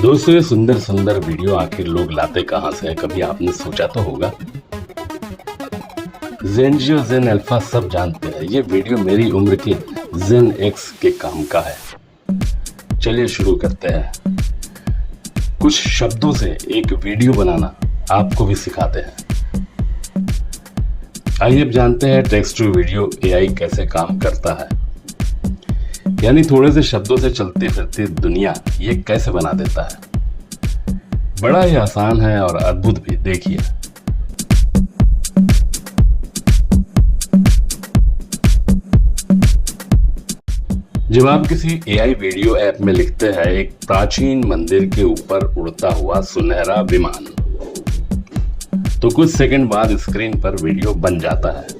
दोस्तों, ये सुंदर सुंदर वीडियो आखिर लोग लाते कहाँ से है, कभी आपने सोचा तो होगा। जेन जी और जेन अल्फा सब जानते हैं, ये वीडियो मेरी उम्र के जेन एक्स के काम का है। चलिए शुरू करते हैं। कुछ शब्दों से एक वीडियो बनाना आपको भी सिखाते हैं। आइए अब जानते हैं टेक्स्ट टू वीडियो एआई कैसे काम करता है, यानी थोड़े से शब्दों से चलती फिरती दुनिया ये कैसे बना देता है। बड़ा ही आसान है और अद्भुत भी। देखिए, जब आप किसी एआई वीडियो ऐप में लिखते हैं एक प्राचीन मंदिर के ऊपर उड़ता हुआ सुनहरा विमान, तो कुछ सेकंड बाद स्क्रीन पर वीडियो बन जाता है।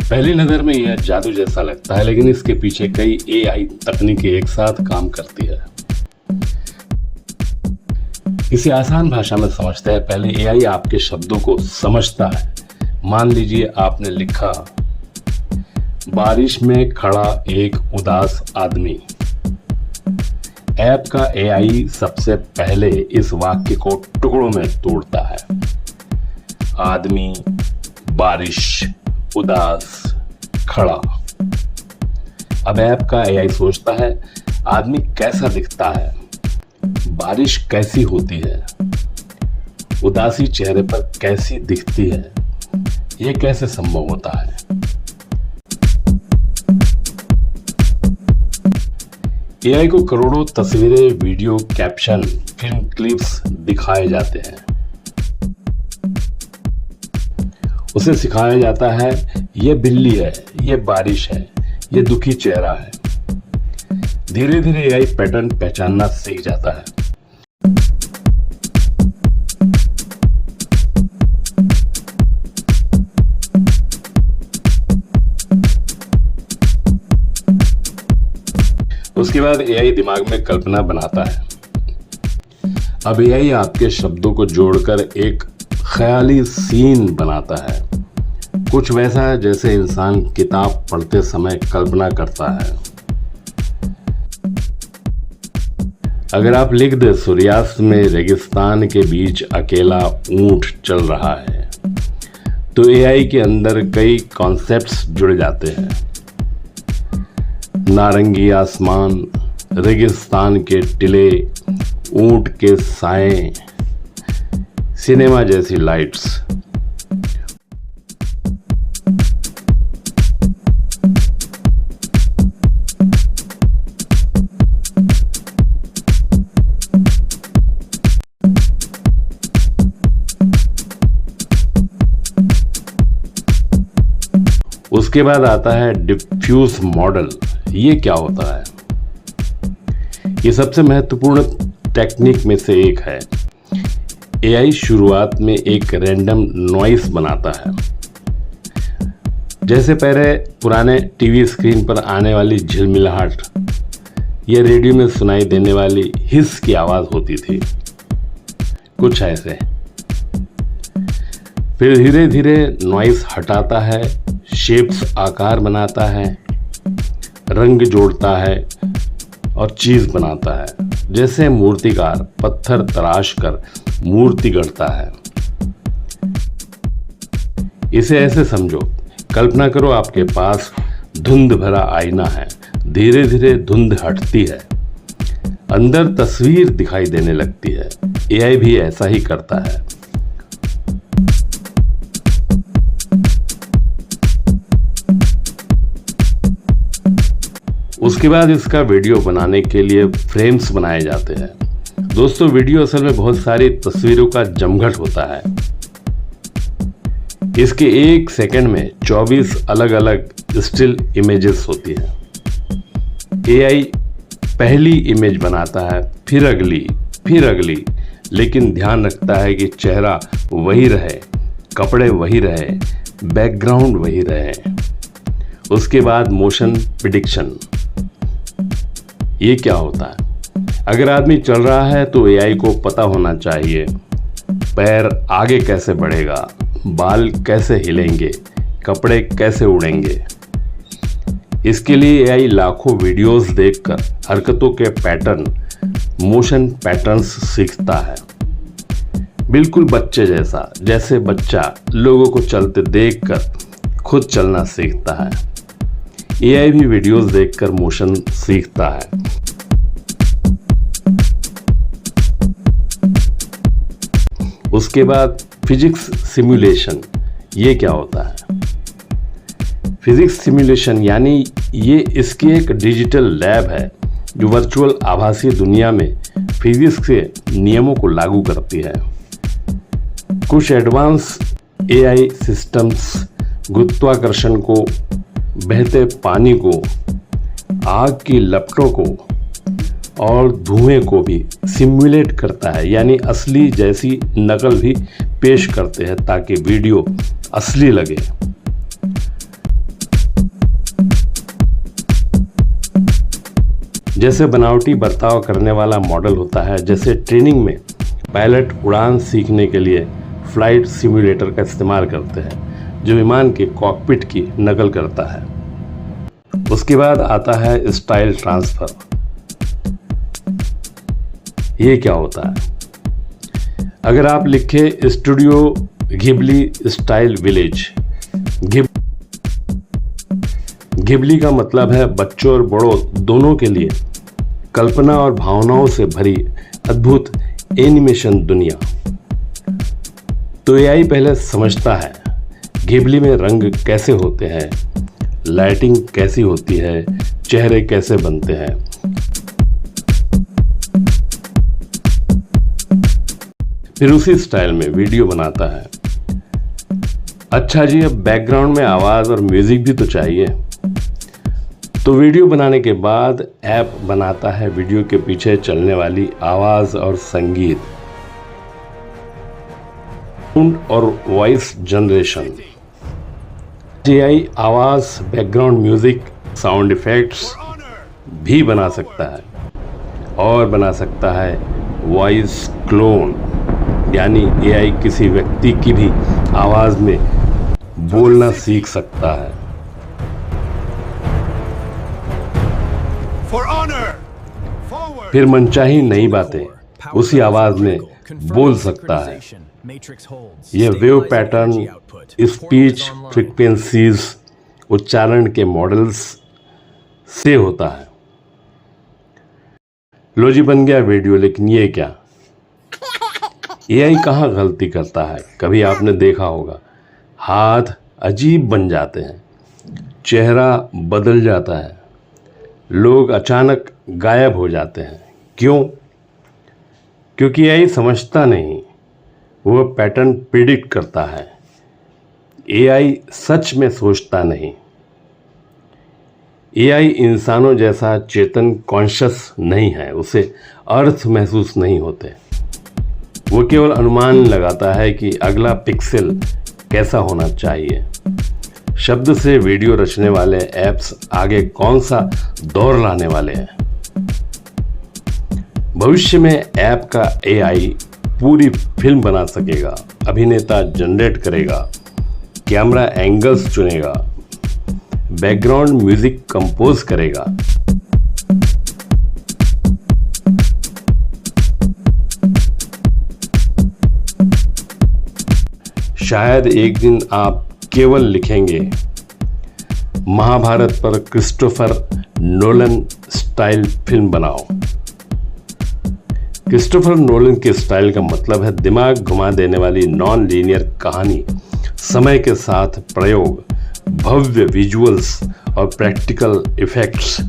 पहली नजर में यह जादू जैसा लगता है, लेकिन इसके पीछे कई एआई तकनीकें एक साथ काम करती है। इसे आसान भाषा में समझते हैं। पहले एआई आपके शब्दों को समझता है। मान लीजिए आपने लिखा, बारिश में खड़ा एक उदास आदमी। ऐप का एआई सबसे पहले इस वाक्य को टुकड़ों में तोड़ता है। आदमी, बारिश, उदास, खड़ा। अब ऐप का एआई सोचता है, आदमी कैसा दिखता है, बारिश कैसी होती है, उदासी चेहरे पर कैसी दिखती है, यह कैसे संभव होता है। एआई को करोड़ों तस्वीरें, वीडियो, कैप्शन, फिल्म क्लिप्स दिखाए जाते हैं। उसे सिखाया जाता है, ये बिल्ली है, ये बारिश है, ये दुखी चेहरा है। धीरे धीरे एआई पैटर्न पहचानना सीख जाता है। उसके बाद एआई दिमाग में कल्पना बनाता है। अब एआई आपके शब्दों को जोड़कर एक ख्याली सीन बनाता है, कुछ वैसा जैसे इंसान किताब पढ़ते समय कल्पना करता है। अगर आप लिख दे, सूर्यास्त में रेगिस्तान के बीच अकेला ऊंट चल रहा है, तो एआई के अंदर कई कॉन्सेप्ट्स जुड़ जाते हैं। नारंगी आसमान, रेगिस्तान के टिले, ऊंट के साए, सिनेमा जैसी लाइट्स। उसके बाद आता है डिफ्यूज मॉडल। ये क्या होता है? ये सबसे महत्वपूर्ण टेक्निक में से एक है। एआई शुरुआत में एक रैंडम नॉइस बनाता है, जैसे पहले पुराने टीवी स्क्रीन पर आने वाली झिलमिलाहट या रेडियो में सुनाई देने वाली हिस की आवाज होती थी, कुछ ऐसे। फिर धीरे धीरे नॉइस हटाता है, शेप्स आकार बनाता है, रंग जोड़ता है और चीज बनाता है, जैसे मूर्तिकार पत्थर तराश कर मूर्ति गढ़ता है। इसे ऐसे समझो, कल्पना करो आपके पास धुंध भरा आईना है। धीरे धीरे धुंध हटती है, अंदर तस्वीर दिखाई देने लगती है। एआई भी ऐसा ही करता है। उसके बाद इसका वीडियो बनाने के लिए फ्रेम्स बनाए जाते हैं। दोस्तों, वीडियो असल में बहुत सारी तस्वीरों का जमघट होता है। इसके एक सेकंड में 24 अलग अलग स्टिल इमेजेस होती हैं। एआई पहली इमेज बनाता है, फिर अगली, लेकिन ध्यान रखता है कि चेहरा वही रहे, कपड़े वही रहे, बैकग्राउंड वही रहे। उसके बाद मोशन प्रिडिक्शन। ये क्या होता है? अगर आदमी चल रहा है तो एआई को पता होना चाहिए पैर आगे कैसे बढ़ेगा, बाल कैसे हिलेंगे, कपड़े कैसे उड़ेंगे। इसके लिए एआई लाखों वीडियोस देखकर हरकतों के पैटर्न, मोशन पैटर्न्स सीखता है, बिल्कुल बच्चे जैसा। जैसे बच्चा लोगों को चलते देखकर खुद चलना सीखता है, एआई भी वीडियोस देखकर मोशन सीखता है। उसके बाद फिजिक्स सिमुलेशन। ये क्या होता है? फिजिक्स सिमुलेशन यानी ये इसकी एक डिजिटल लैब है जो वर्चुअल आभासी दुनिया में फिजिक्स के नियमों को लागू करती है। कुछ एडवांस एआई सिस्टम्स गुरुत्वाकर्षण को, बहते पानी को, आग की लपटों को और धुएं को भी सिमुलेट करता है, यानी असली जैसी नकल भी पेश करते हैं ताकि वीडियो असली लगे। जैसे बनावटी बर्ताव करने वाला मॉडल होता है, जैसे ट्रेनिंग में पायलट उड़ान सीखने के लिए फ्लाइट सिमुलेटर का इस्तेमाल करते हैं जो विमान के कॉकपिट की नकल करता है। उसके बाद आता है स्टाइल ट्रांसफर। ये क्या होता है? अगर आप लिखे studio Ghibli style village, Ghibli का मतलब है बच्चों और बड़ों दोनों के लिए कल्पना और भावनाओं से भरी अद्भुत एनिमेशन दुनिया। तो एआई पहले समझता है घिबली में रंग कैसे होते हैं, लाइटिंग कैसी होती है, चेहरे कैसे बनते हैं। फिर उसी स्टाइल में वीडियो बनाता है। अच्छा जी, अब बैकग्राउंड में आवाज़ और म्यूजिक भी तो चाहिए। तो वीडियो बनाने के बाद ऐप बनाता है वीडियो के पीछे चलने वाली आवाज़ और संगीत, साउंड और वॉइस जनरेशन। एआई आवाज़, बैकग्राउंड म्यूजिक, साउंड इफेक्ट्स भी बना सकता है और बना सकता है वॉइस क्लोन, यानी एआई किसी व्यक्ति की भी आवाज में बोलना सीख सकता है। फिर मनचाही नई बातें उसी आवाज में बोल सकता है। यह वेव पैटर्न, स्पीच फ्रीक्वेंसीज, उच्चारण के मॉडल्स से होता है। लो जी, बन गया वीडियो। लेकिन ये क्या, एआई कहाँ गलती करता है? कभी आपने देखा होगा हाथ अजीब बन जाते हैं, चेहरा बदल जाता है, लोग अचानक गायब हो जाते हैं। क्यों? क्योंकि एआई समझता नहीं, वह पैटर्न प्रिडिक्ट करता है। एआई सच में सोचता नहीं। एआई इंसानों जैसा चेतन कॉन्शियस नहीं है, उसे अर्थ महसूस नहीं होते। वो केवल अनुमान लगाता है कि अगला पिक्सेल कैसा होना चाहिए। शब्द से वीडियो रचने वाले ऐप्स आगे कौन सा दौर लाने वाले हैं? भविष्य में ऐप का एआई पूरी फिल्म बना सकेगा, अभिनेता जनरेट करेगा, कैमरा एंगल्स चुनेगा, बैकग्राउंड म्यूजिक कंपोज करेगा। शायद एक दिन आप केवल लिखेंगे महाभारत पर क्रिस्टोफर नोलन स्टाइल फिल्म बनाओ। क्रिस्टोफर नोलन के स्टाइल का मतलब है दिमाग घुमा देने वाली नॉन लीनियर कहानी, समय के साथ प्रयोग, भव्य विजुअल्स और प्रैक्टिकल इफेक्ट्स।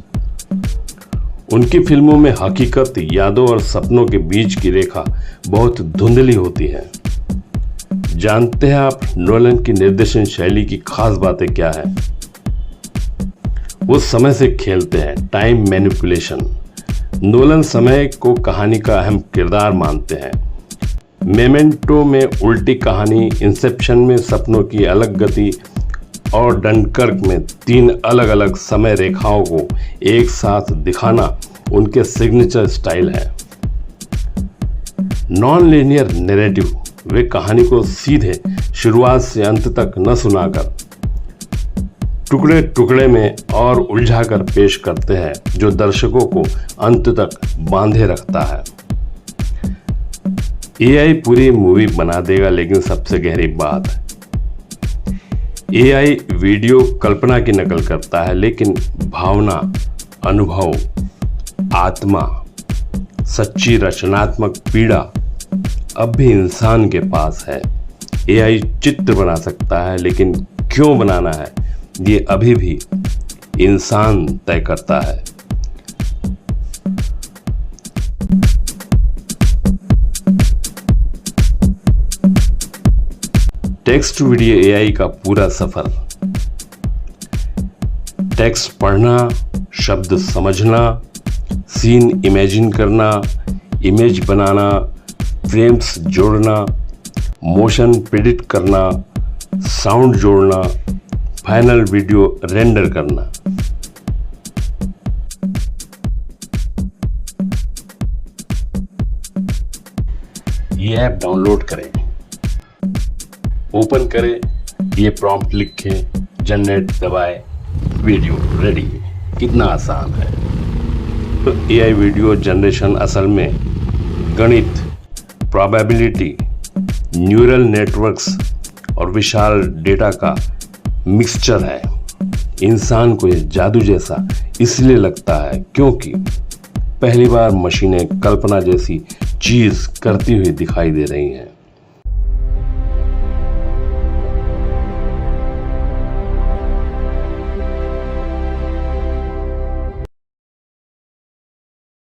उनकी फिल्मों में हकीकत, यादों और सपनों के बीच की रेखा बहुत धुंधली होती है। जानते हैं आप नोलन की निर्देशन शैली की खास बातें क्या है? वो समय से खेलते हैं, टाइम मैनिपुलेशन। नोलन समय को कहानी का अहम किरदार मानते हैं। मेमेंटो में उल्टी कहानी, इंसेप्शन में सपनों की अलग गति और डनकर्क में 3 अलग अलग समय रेखाओं को एक साथ दिखाना उनके सिग्नेचर स्टाइल है। नॉन लीनियर नैरेटिव, वे कहानी को सीधे शुरुआत से अंत तक न सुनाकर टुकड़े टुकड़े में और उलझाकर पेश करते हैं, जो दर्शकों को अंत तक बांधे रखता है। एआई पूरी मूवी बना देगा, लेकिन सबसे गहरी बात, एआई वीडियो कल्पना की नकल करता है, लेकिन भावना, अनुभव, आत्मा, सच्ची रचनात्मक पीड़ा अब भी इंसान के पास है। एआई चित्र बना सकता है, लेकिन क्यों बनाना है ये अभी भी इंसान तय करता है। टेक्स्ट टू वीडियो एआई का पूरा सफर, टेक्स्ट पढ़ना, शब्द समझना, सीन इमेजिन करना, इमेज बनाना, फ्रेम्स जोड़ना, मोशन प्रेडिक्ट करना, साउंड जोड़ना, फाइनल वीडियो रेंडर करना। ये ऐप डाउनलोड करें, ओपन करें, ये प्रॉम्प्ट लिखें, जनरेट दबाएं, वीडियो रेडी। कितना आसान है। तो एआई वीडियो जनरेशन असल में गणित, प्रोबेबिलिटी, न्यूरल नेटवर्क्स और विशाल डेटा का मिक्सचर है। इंसान को यह जादू जैसा इसलिए लगता है क्योंकि पहली बार मशीनें कल्पना जैसी चीज करती हुई दिखाई दे रही हैं।